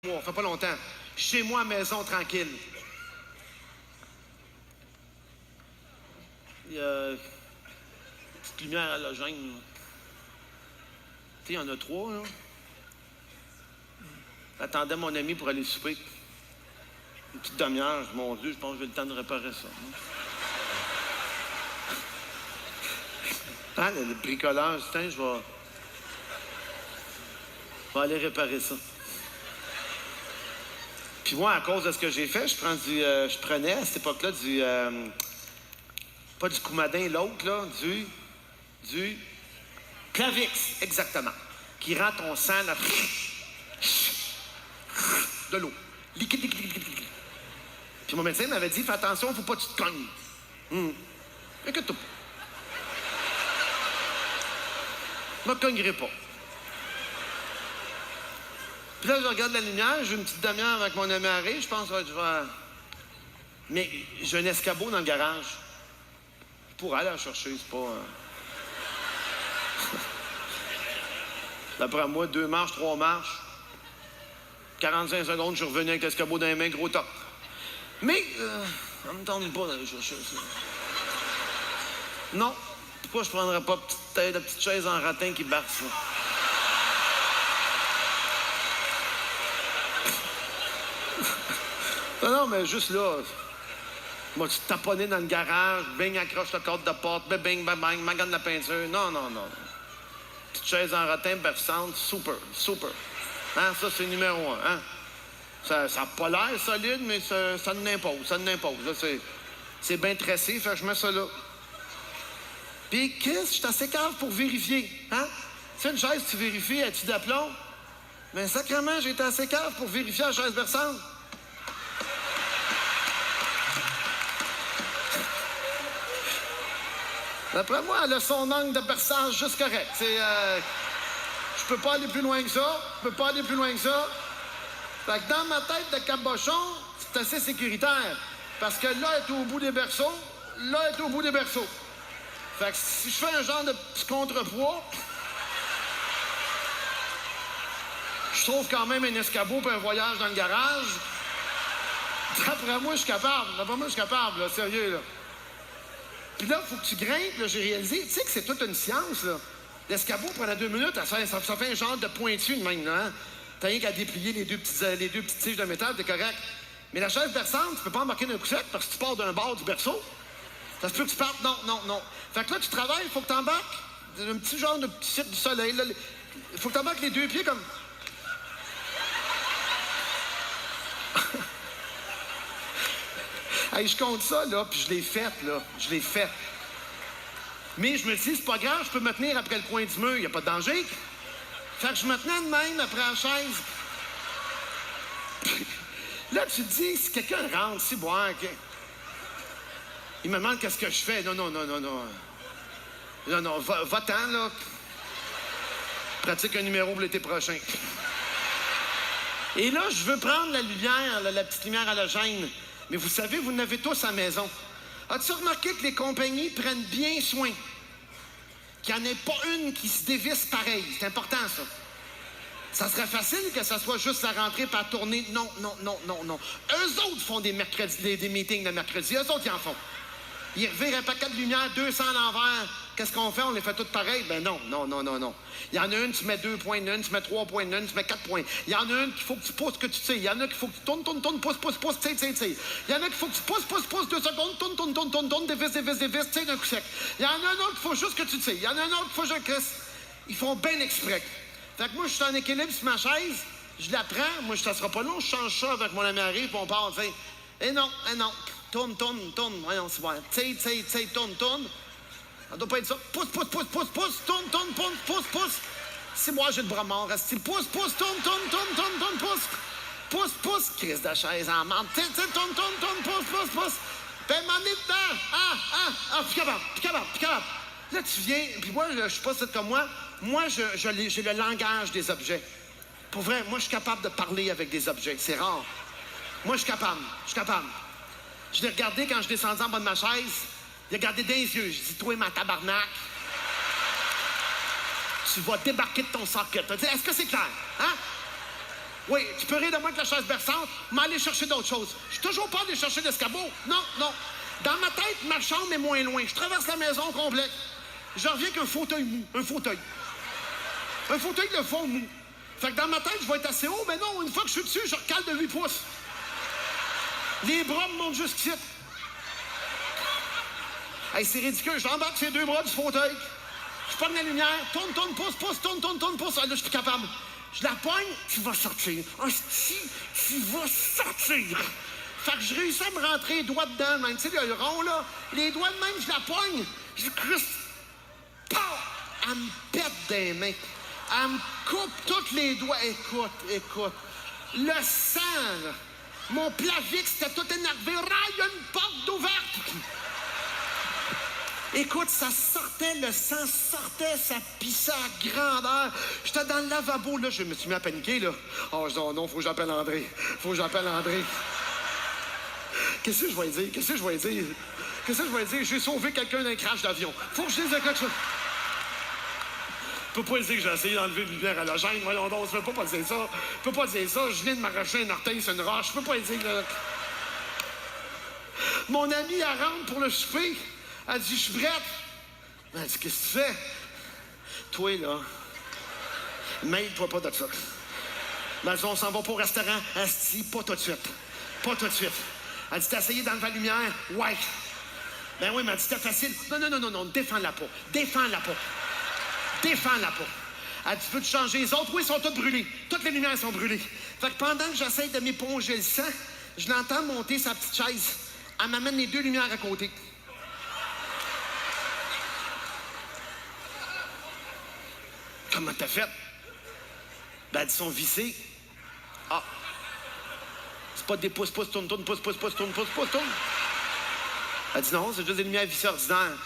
Ça fait pas longtemps. Chez moi, à la maison, tranquille. Il y a une petite lumière halogène. Tu sais, il y en a 3, là. J'attendais mon ami pour aller souper. Une petite demi-heure. Mon Dieu, je pense que j'ai le temps de réparer ça. Hein, le bricolage, tiens, je vais aller réparer ça. Puis moi, à cause de ce que j'ai fait, je prenais à cette époque-là du... pas du coumadin, l'autre, là, du Plavix, exactement, qui rend ton sang, là, de l'eau. Liquide, liquide, liquide, liquide. Puis mon médecin m'avait dit, fais attention, faut pas que tu te cognes. Écoute-toi. Je me cognerai pas. Puis là, je regarde la lumière, j'ai une petite demi-heure avec mon ami Harry, je pense que je vais... Mais j'ai un escabeau dans le garage. Je pourrais aller la chercher, c'est pas... D'après moi, 2 marches, 3 marches. 45 secondes, je suis revenu avec l'escabeau dans les mains, gros top. Mais, ça me tente pas d'aller chercher ça. Non. Pourquoi je prendrais pas la petite chaise en ratin qui barre ça? Non, mais juste là, moi, tu te taponner dans le garage, bing, accroche le cadre de porte, bing, bang, bang, magane la peinture. Non. Petite chaise en ratin berçante, super. Hein, ça, c'est numéro 1, hein? Ça n'a pas l'air solide, mais ça n'impose. Là, c'est bien tressé, fait que je mets ça là. Puis, Chris, je suis assez cave pour vérifier, hein? C'est une chaise, tu vérifies, as-tu d'aplomb? Mais sacrément, j'ai été assez cave pour vérifier la chaise berçante. D'après moi, elle a son angle de berçage juste correct. Je peux pas aller plus loin que ça. Fait que dans ma tête de cabochon, c'est assez sécuritaire. Parce que là, elle est au bout des berceaux. Fait que si je fais un genre de petit contrepoids, je trouve quand même un escabeau pour un voyage dans le garage. D'après moi, je suis capable. Là, sérieux, là. Puis là, il faut que tu grimpes, là, j'ai réalisé. Tu sais que c'est toute une science, là. L'escabeau, pendant 2 minutes, ça fait un genre de pointu de même, là, hein? T'as rien qu'à déplier les deux petites tiges de métal, t'es correct. Mais la chaise berçante, tu peux pas embarquer d'un coup sec parce que tu pars d'un bord du berceau. Ça se peut que tu partes? Non. Fait que là, tu travailles, il faut que tu embarques un petit genre de petit site du soleil. Il faut que tu embarques les 2 pieds comme... Hey, je compte ça, là, puis je l'ai fait. Mais je me dis, c'est pas grave, je peux me tenir après le coin du mur, il n'y a pas de danger. Fait que je me tenais de même après la chaise. Là, tu te dis, si quelqu'un rentre, si boire, il me demande qu'est-ce que je fais. Non, va-t'en, là. Pratique un numéro pour l'été prochain. Et là, je veux prendre la lumière, la petite lumière halogène. Mais vous savez, vous n'avez tous à la maison. As-tu remarqué que les compagnies prennent bien soin qu'il n'y en ait pas une qui se dévisse pareil? C'est important, ça. Ça serait facile que ça soit juste la rentrée par tourner. Non. Eux autres font des meetings le mercredi. Eux autres, ils en font. Ils revirent un paquet de lumière, 200 à l'envers. Qu'est-ce qu'on fait? On les fait toutes pareilles? Ben non. Il y en a une, tu mets 2 points d'une, tu mets 3 points d'une, tu mets 4 points. Il y en a une qu'il faut que tu pousses, que tu tires. Il y en a qu'il faut que tu tournes, pousse, tire. Il y en a qu'il faut que tu pousses, 2 secondes, tourne, dévisse, tire d'un coup sec. Il y en a un autre qu'il faut juste que tu tires. Il y en a un autre qu'il faut que ils font bien exprès. Fait que moi, je suis en équilibre sur ma chaise, je la prends, moi, ça sera pas long, je change ça avec mon ami Harry, puis on part, tu sais. Et non. Tourne, voyons, c'est bon. Tire, tourne. Ça doit pas être ça. Pousse, tourne, pousse. C'est moi, j'ai le bras mort. Pousse, tourne, pousse. Crise de chaise en menthe. Tourne, pousse. Puis m'en est dedans. Puis capable. Là, tu viens, puis moi, je suis pas comme moi. Moi, j'ai le langage des objets. Pour vrai, moi, je suis capable de parler avec des objets. C'est rare. Moi, je suis capable. Je l'ai regardé quand je descendais en bas de ma chaise. Il a regardé dans les yeux. Je dis, toi, ma tabarnak, tu vas débarquer de ton socket. Est-ce que c'est clair? Hein? Oui, tu peux rire de moi avec la chaise berçante, mais aller chercher d'autres choses. Je suis toujours pas allé chercher l'escabeau. Non, non. Dans ma tête, ma chambre est moins loin. Je traverse la maison complète. Je reviens qu'un fauteuil mou. Un fauteuil. Un fauteuil de fond mou. Fait que dans ma tête, je vais être assez haut, mais non, une fois que je suis dessus, je recale de 8 pouces. Les bras me montent jusqu'ici. Hey, c'est ridicule. J'embarque ces 2 bras du fauteuil. Je pogne la lumière. Tourne, pousse, pousse. Ah, là, je suis plus capable. Je la pogne, tu vas sortir. Hostie, tu vas sortir. Fait que je réussis à me rentrer les doigts dedans, même. Tu sais, le rond, là. Les doigts de même, je la pogne. Je crisse. Pow! Elle me pète des mains. Elle me coupe tous les doigts. Écoute. Le sang, là. Mon plavix, c'était tout énervé. Il y a une porte d'ouverte. Écoute, ça sortait, le sang sortait, ça pissait à grandeur. J'étais dans le lavabo, là, je me suis mis à paniquer, là. Oh, je dis, oh non, faut que j'appelle André. Qu'est-ce que je vais dire? J'ai sauvé quelqu'un d'un crash d'avion. Faut que je dise quelque chose. Je peux pas dire que j'ai essayé d'enlever une lumière à la gêne. Voyons donc, je peux pas dire ça. Je viens de m'arracher un orteil sur une roche. Je peux pas dire que... Mon amie, elle rentre pour le souper. Elle dit, je suis prête. Elle dit, qu'est-ce que tu fais? Toi, là, mêle-toi pas de ça. Elle dit, on s'en va pas au restaurant. Asti, pas tout de suite. Elle dit, t'as essayé d'enlever la lumière? Ouais. Ben oui, mais elle dit, c'était facile. Non, défends-la pas. Elle dit, tu veux te changer les autres? Oui, ils sont toutes brûlées. Toutes les lumières sont brûlées. Fait que pendant que j'essaie de m'éponger le sang, je l'entends monter sa petite chaise. Elle m'amène les 2 lumières à côté. Comment t'as fait? Ben, elles sont vissées. Ah. C'est pas des pouces, tourne. Elle dit non, c'est juste des lumières vissées ordinaires.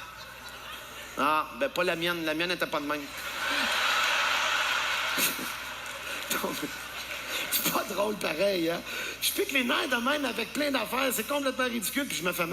Ah, ben pas la mienne. La mienne n'était pas de même. C'est pas drôle pareil, hein? Je pique les nerfs de même avec plein d'affaires. C'est complètement ridicule, puis je me fais mal.